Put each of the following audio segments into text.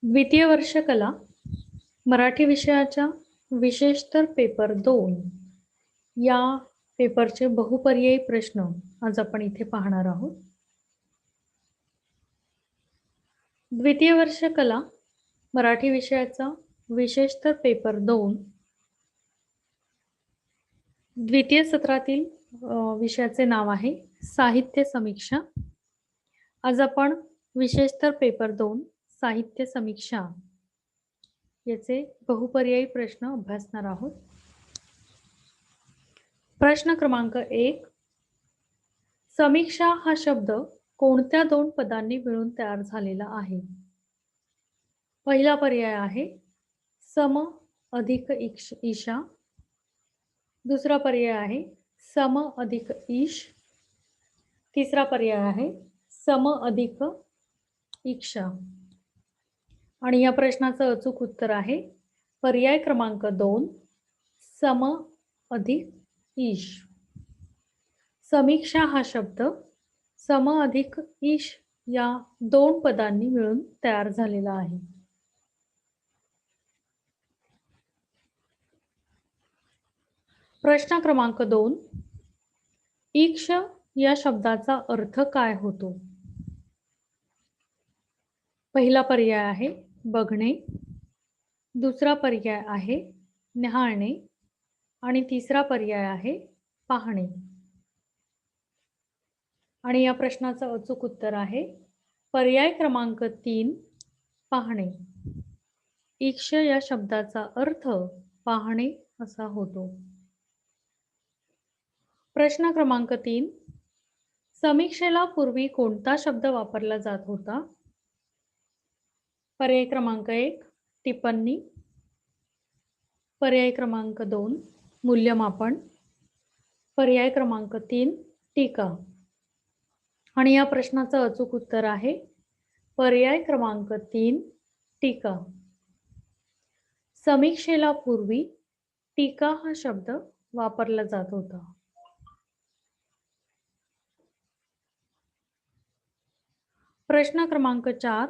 द्वितीय वर्ष कला मराठी विषयाच्या विशेषतर पेपर 2 या पेपरचे बहुपर्यायी प्रश्न आज आपण इथे पाहणार आहोत. द्वितीय वर्ष कला मराठी विषयाचा विशेषतर पेपर 2 द्वितीय सत्रातील विषयाचे नाव आहे साहित्य समीक्षा. आज आपण विशेषतर पेपर 2 साहित्य समीक्षा याचे बहुपर्यायी प्रश्न अभ्यासणार आहोत. प्रश्न क्रमांक 1. समीक्षा हा शब्द कोणत्या दोन पदांनी मिळून तयार झालेला आहे? पहिला पर्याय आहे सम अधिक ईशा. दुसरा पर्याय आहे सम अधिक ईश. तिसरा पर्याय आहे सम अधिक इक्षा. आणि या प्रश्नाचं अचूक उत्तर आहे पर्याय क्रमांक 2 सम अधिक ईश. समीक्षा हा शब्द सम अधिक ईश या दोन पदांनी मिळून तयार झालेला आहे. प्रश्न क्रमांक 2. ईक्ष या शब्दाचा अर्थ काय होतो? पहिला पर्याय आहे बघणे. दुसरा पर्याय आहे न्याहाळणे आणि तिसरा पर्याय आहे पाहणे. आणि या प्रश्नाचं अचूक उत्तर आहे पर्याय क्रमांक 3 पाहणे. ईक्ष या शब्दाचा अर्थ पाहणे असा होतो. प्रश्न क्रमांक 3. समीक्षेला पूर्वी कोणता शब्द वापरला जात होता? पर्याय क्रमांक 1 टिप्पणी. पर्याय क्रमांक 2 मूल्यमापन. पर्याय क्रमांक 3 टीका. आणि या प्रश्नाचं अचूक उत्तर आहे पर्याय क्रमांक 3 टीका. समीक्षेला पूर्वी टीका हा शब्द वापरला जात होता. प्रश्न क्रमांक 4.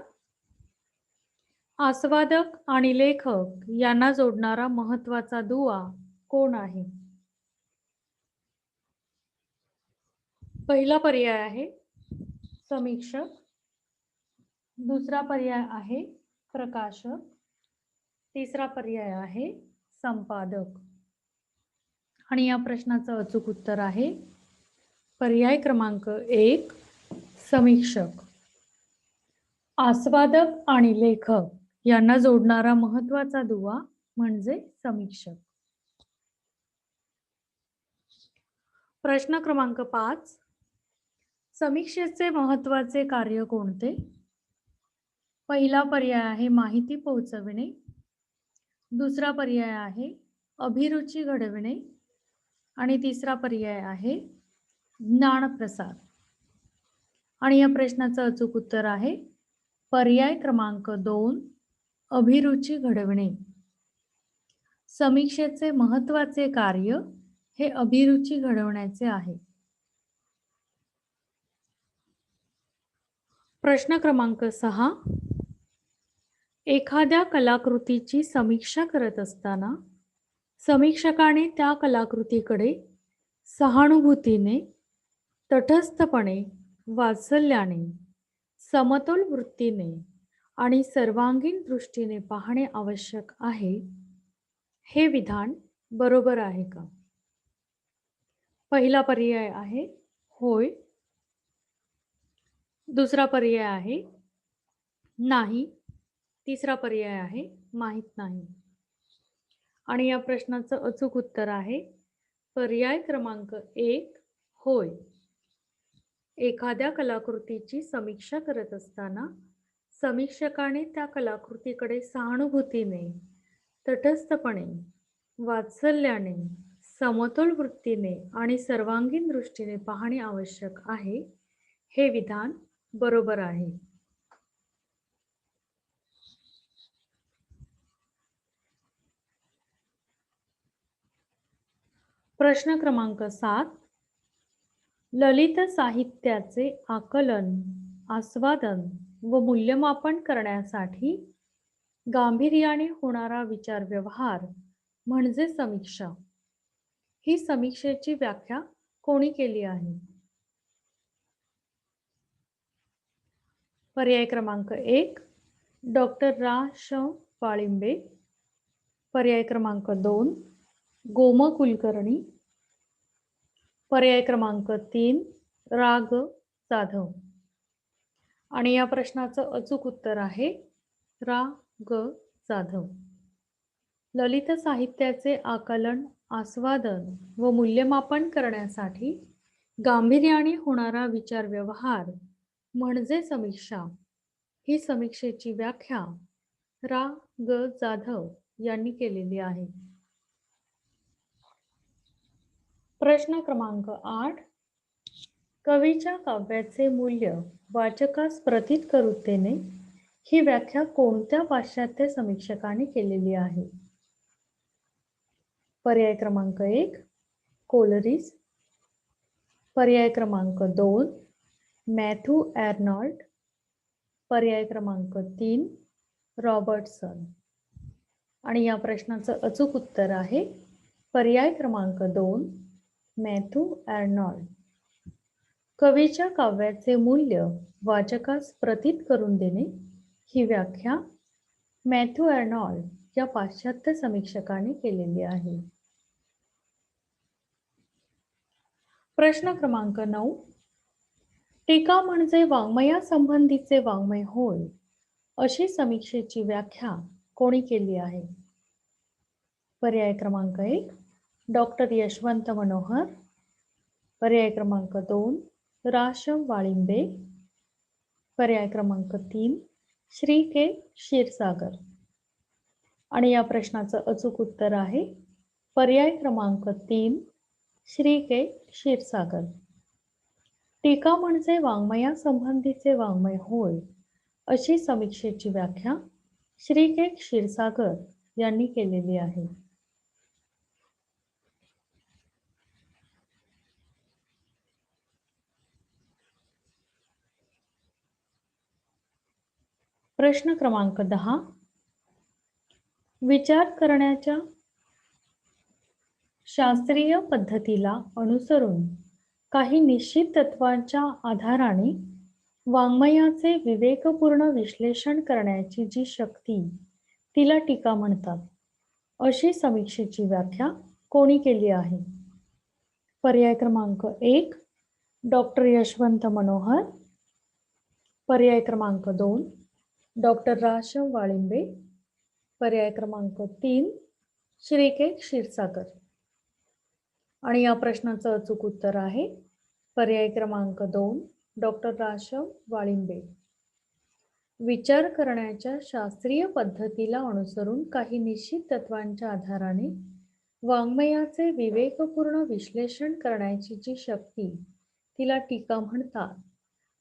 आस्वादक आणि लेखक यांना जोडणारा महत्त्वाचा दुवा कोण आहे? पहिला पर्याय आहे समीक्षक. दुसरा पर्याय आहे प्रकाशक. तिसरा पर्याय आहे संपादक. आणि या प्रश्नाचं अचूक उत्तर आहे पर्याय क्रमांक 1 समीक्षक. आस्वादक आणि लेखक यांना जोडणारा महत्त्वाचा दुवा म्हणजे समीक्षक. प्रश्न क्रमांक 5. समीक्षेचे महत्त्वाचे कार्य कोणते? पहिला पर्याय आहे माहिती पोहोचविणे. दुसरा पर्याय आहे अभिरुची घडविणे आणि तिसरा पर्याय आहे ज्ञान प्रसार. आणि या प्रश्नाचं अचूक उत्तर आहे पर्याय क्रमांक 2 अभिरुची घडविणे. समीक्षेचे महत्त्वाचे कार्य हे अभिरुची घडवण्याचे आहे. प्रश्न क्रमांक 6. एखाद्या कलाकृतीची समीक्षा करत असताना समीक्षकाने त्या कलाकृतीकडे सहानुभूतीने, तटस्थपणे, वात्सल्याने, समतोल वृत्तीने आणि सर्वांगीण दृष्टीने पाहणे आवश्यक आहे. हे विधान बरोबर आहे का? पहिला पर्याय आहे होय. दुसरा पर्याय आहे नाही. तिसरा पर्याय आहे माहित नाही. आणि या प्रश्नाचं अचूक उत्तर आहे पर्याय क्रमांक 1 होय. एखाद्या कलाकृतीची समीक्षा करत असताना समीक्षकाने त्या कलाकृतीकडे सहानुभूतीने, तटस्थपणे, वात्सल्याने, समतोल वृत्तीने आणि सर्वांगीण दृष्टीने पाहणे आवश्यक आहे. हे विधान बरोबर आहे. प्रश्न क्रमांक 7. ललित साहित्याचे आकलन, आस्वादन व मूल्यमापन करण्यासाठी गांभीर्याने होणारा विचार व्यवहार म्हणजे समीक्षा. ही समीक्षेची व्याख्या कोणी केली आहे? पर्याय क्रमांक 1 डॉक्टर रा. श. वाळिंबे. पर्याय क्रमांक 2 गोम कुलकर्णी. पर्याय क्रमांक 3 रा. ग. जाधव. आणि या प्रश्नाचं अचूक उत्तर आहे रा. ग. जाधव. ललित साहित्याचे आकलन, आस्वादन व मूल्यमापन करण्यासाठी गांभीर्याने होणारा विचार व्यवहार म्हणजे समीक्षा. ही समीक्षेची व्याख्या रा. ग. जाधव यांनी केलेली आहे. प्रश्न क्रमांक 8 कवीच्या काव्याचे मूल्य वाचकास प्रतीत करूतेने ही व्याख्या कोणत्या पाश्चात्य समीक्षकाने केलेली आहे? पर्याय क्रमांक 1 कोलरिस. पर्याय क्रमांक 2 मॅथ्यू आर्नॉल्ड. पर्याय क्रमांक 3 रॉबर्टसन. आणि या प्रश्नाचं अचूक उत्तर आहे पर्याय क्रमांक 2 मॅथ्यू आर्नॉल्ड. कवीच्या काव्याचे मूल्य वाचकास प्रतीत करून देणे ही व्याख्या मॅथ्यू आर्नॉल्ड या पाश्चात्य समीक्षकाने केलेली आहे. प्रश्न क्रमांक 9 टीका म्हणजे वाङ्मयासंबंधीचे वाङ्मय होय अशी समीक्षेची व्याख्या कोणी केली आहे? पर्याय क्रमांक 1 डॉक्टर यशवंत मनोहर. पर्याय क्रमांक 2 रा. श. वाळिंबे. पर्याय क्रमांक 3 श्री के. क्षीरसागर. आणि या प्रश्नाचं अचूक उत्तर आहे पर्याय क्रमांक 3 श्री के. क्षीरसागर. टीका म्हणजे वाङ्मयासंबंधीचे वाङ्मय होय अशी समीक्षेची व्याख्या श्री के. क्षीरसागर यांनी केलेली आहे. प्रश्न क्रमांक 10 विचार करण्याच्या शास्त्रीय पद्धतीला अनुसरून काही निश्चित तत्वांच्या आधाराने वाङ्मयाचे विवेकपूर्ण विश्लेषण करण्याची जी शक्ती तिला टीका म्हणतात अशी समीक्षेची व्याख्या कोणी केली आहे? पर्याय क्रमांक 1 डॉक्टर यशवंत मनोहर. पर्याय क्रमांक 2 डॉक्टर रा. श. वाळिंबे. पर्याय क्रमांक 3 श्री के. क्षीरसागर. आणि या प्रश्नाचं अचूक उत्तर आहे पर्याय क्रमांक 2 डॉक्टर रा. श. वाळिंबे. विचार करण्याच्या शास्त्रीय पद्धतीला अनुसरून काही निश्चित तत्वांच्या आधाराने वाङ्मयाचे विवेकपूर्ण विश्लेषण करण्याची जी शक्ती तिला टीका म्हणतात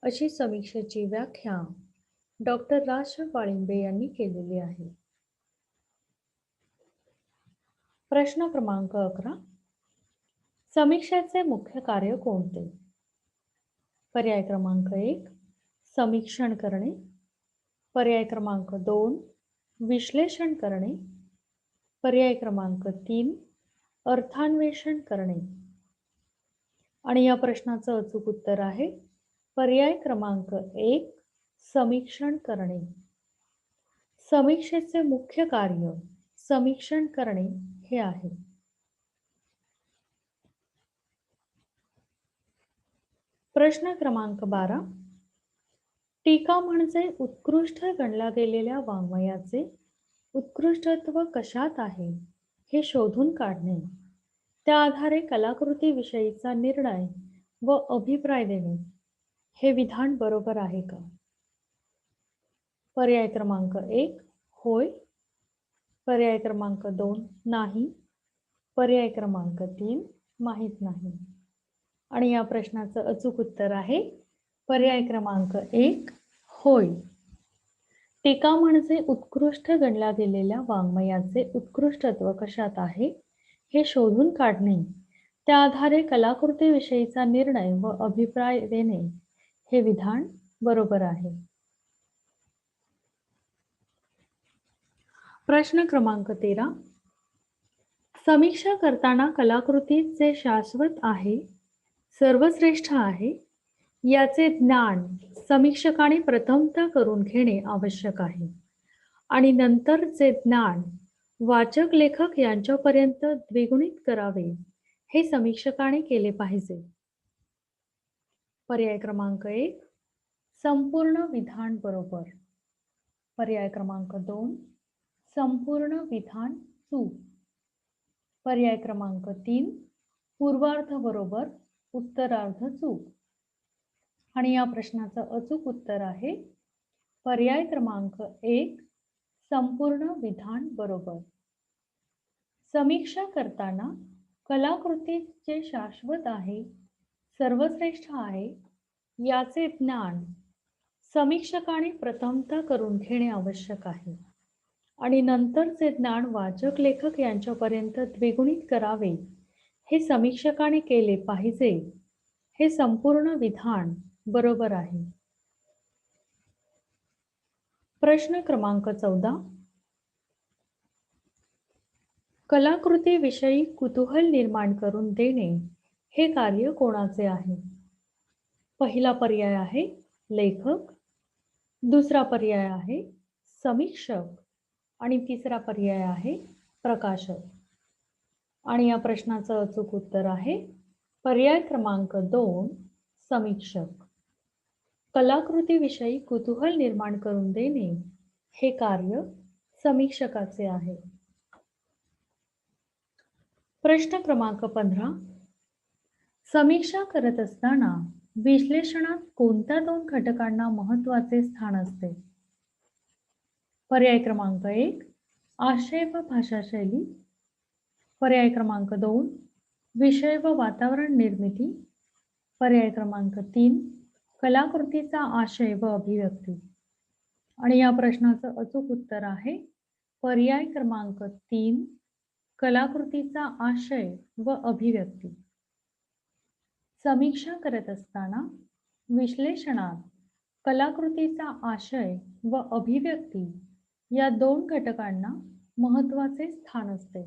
अशी समीक्षेची व्याख्या डॉक्टर रा. श. वाळिंबे यांनी केलेली आहे. प्रश्न क्रमांक 11 समीक्षेचे मुख्य कार्य कोणते? पर्याय क्रमांक 1 समीक्षण करणे. पर्याय क्रमांक 2 विश्लेषण करणे. पर्याय क्रमांक 3 अर्थान्वेषण करणे. आणि या प्रश्नाचं अचूक उत्तर आहे पर्याय क्रमांक 1 समीक्षण करणे. समीक्षेचे मुख्य कार्य समीक्षण करणे हे आहे. प्रश्न क्रमांक 12 टीका म्हणजे उत्कृष्ट गणला गेलेल्या वाङ्मयाचे उत्कृष्टत्व कशात आहे हे शोधून काढणे, त्या आधारे कलाकृतीविषयीचा निर्णय व अभिप्राय देणे हे विधान बरोबर आहे का? पर्याय क्रमांक 1 होय. पर्याय क्रमांक 2 नाही. पर्याय क्रमांक 3 माहित नाही. आणि या प्रश्नाचं अचूक उत्तर आहे पर्याय क्रमांक 1 होय. टीका म्हणजे उत्कृष्ट गणला गेलेल्या वाङ्मयाचे उत्कृष्टत्व कशात आहे हे शोधून काढणे, त्या आधारे कलाकृतीविषयीचा निर्णय व अभिप्राय देणे हे विधान बरोबर आहे. प्रश्न क्रमांक 13. समीक्षा करताना कलाकृती जे शाश्वत आहे, सर्वश्रेष्ठ आहे, याचे ज्ञान समीक्षकाने प्रथमतः करून घेणे आवश्यक आहे आणि नंतरचे ज्ञान वाचक लेखक यांच्यापर्यंत द्विगुणित करावे हे समीक्षकाने केले पाहिजे. पर्याय क्रमांक 1 संपूर्ण विधान बरोबर. पर्याय क्रमांक 2 संपूर्ण विधान चूक. पर्याय क्रमांक 3 पूर्वार्ध बरोबर उत्तरार्ध चूक. आणि या प्रश्नाचं अचूक उत्तर आहे पर्याय क्रमांक 1 संपूर्ण विधान बरोबर. समीक्षा करताना कलाकृती जे शाश्वत आहे, सर्वश्रेष्ठ आहे, याचे ज्ञान समीक्षकाने प्रथमतः करून घेणे आवश्यक आहे आणि नंतरचे ज्ञान वाचक लेखक यांच्यापर्यंत द्विगुणित करावे हे समीक्षकाने केले पाहिजे हे संपूर्ण विधान बरोबर आहे. प्रश्न क्रमांक 14. कलाकृतीविषयी कुतूहल निर्माण करून देणे हे कार्य कोणाचे आहे? पहिला पर्याय आहे लेखक, दुसरा पर्याय आहे समीक्षक आणि तिसरा पर्याय आहे प्रकाशक. आणि या प्रश्नाचं अचूक उत्तर आहे पर्याय क्रमांक 2 समीक्षक. कलाकृतीविषयी कुतूहल निर्माण करून देणे हे कार्य समीक्षकाचे आहे. प्रश्न क्रमांक 15. समीक्षा करत असताना विश्लेषणात कोणत्या 2 घटकांना महत्त्वाचे स्थान असते? पर्याय क्रमांक 1 आशय व भाषाशैली. पर्याय क्रमांक 2 विषय व वातावरण निर्मिती. पर्याय क्रमांक 3 कलाकृतीचा आशय व अभिव्यक्ती. आणि या प्रश्नाचं अचूक उत्तर आहे पर्याय क्रमांक 3 कलाकृतीचा आशय व अभिव्यक्ती. समीक्षा करत असताना विश्लेषणात कलाकृतीचा आशय व अभिव्यक्ती या 2 घटकांना महत्त्वाचे स्थान असते.